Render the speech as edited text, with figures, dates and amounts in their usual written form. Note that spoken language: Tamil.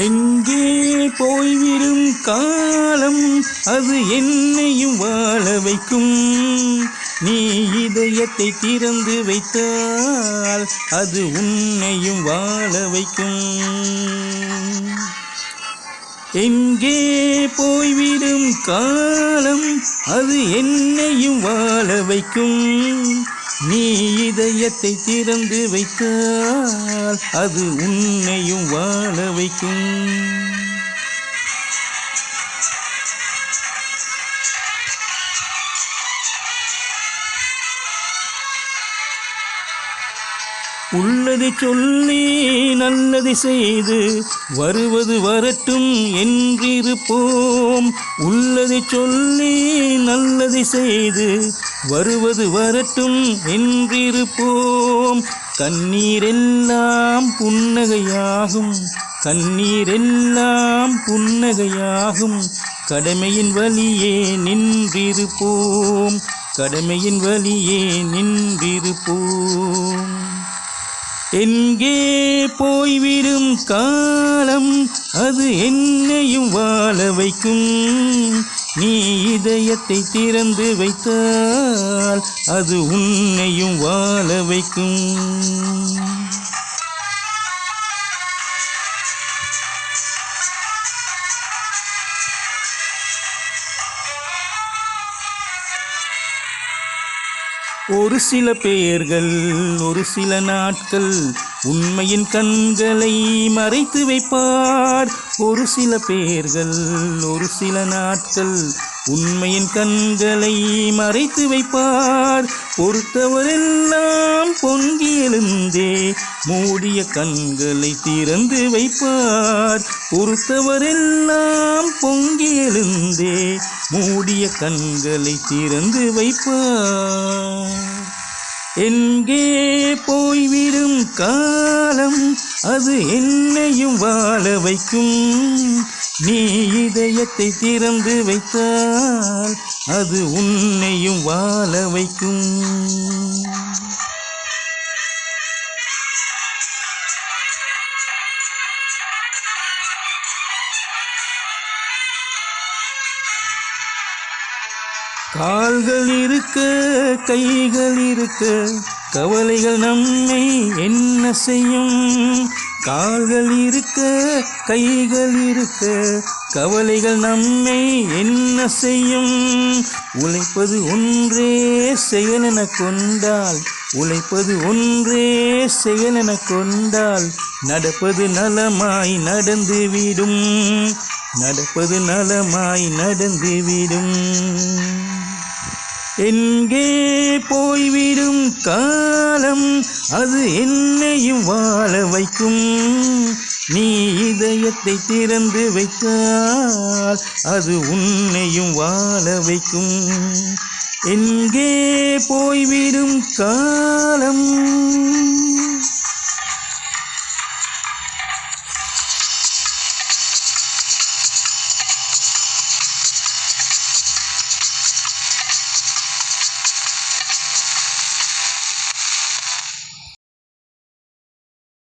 எங்கே போய்விடும் காலம் அது என்னையும் வாழ வைக்கும். நீ இதயத்தை திறந்து வைத்தால் அது உன்னையும் வாழ வைக்கும். எங்கே போய்விடும் காலம் அது என்னையும் வாழ வைக்கும். நீ இதயத்தை திறந்து வைத்தால் அது உன்னையும் வாழ வைக்கும். உள்ளதை சொல்லி நல்லதை செய்து வருவது வரட்டும் என்றிருப்போம். உள்ளதை சொல்லி நல்லதை செய்து வருவது வரட்டும் என்றிருப்போம். கண்ணீரெல்லாம் புன்னகையாகும், கண்ணீரெல்லாம் புன்னகையாகும். கடமையின் வழியே நின்றிருப்போம், கடமையின் வழியே நின்றிருப்போம். எங்கே போய்விடும் காலம் அது என்னையும் வாழ வைக்கும். நீ இதயத்தை திறந்து வைத்தால் அது உன்னையும் வாழ வைக்கும். ஒரு சில பேர்கள் ஒரு சில நாட்கள் உண்மையின் கண்களை மறைத்து வைப்பார். ஒரு சில பேர்கள் ஒரு சில நாட்கள் உண்மையின் கண்களை மறைத்து வைப்பார். பொறுத்தவரெல்லாம் பொங்கி எழுந்தே மூடிய கண்களை திறந்து வைப்பார். பொறுத்தவரெல்லாம் பொங்கி எழுந்தே மூடிய கண்களை திறந்து வைப்பார். எங்கே போய்விடும் காலம் அது என்னையும் வாழ வைக்கும். நீ இதயத்தை திறந்து வைத்தால் அது உன்னையும் வாழ வைக்கும். கால்கள் இருக்க கைகள் இருக்க கவலைகள் நம்மை என்ன செய்யும். கால்கள் இருக்க கைகள் இருக்க கவலைகள் நம்மை என்ன செய்யும். உழைப்பது ஒன்றே செயலென கொண்டால், உழைப்பது ஒன்றே செயலென கொண்டால் நடப்பது நலமாய் நடந்துவிடும், நடப்பது நலமாய் நடந்துவிடும். எங்கே போய்விடும் காலம் அது என்னையும் வாழ வைக்கும். நீ இதயத்தை திறந்து வைத்தால் அது உன்னையும் வாழ வைக்கும். எங்கே போய்விடும் காலம்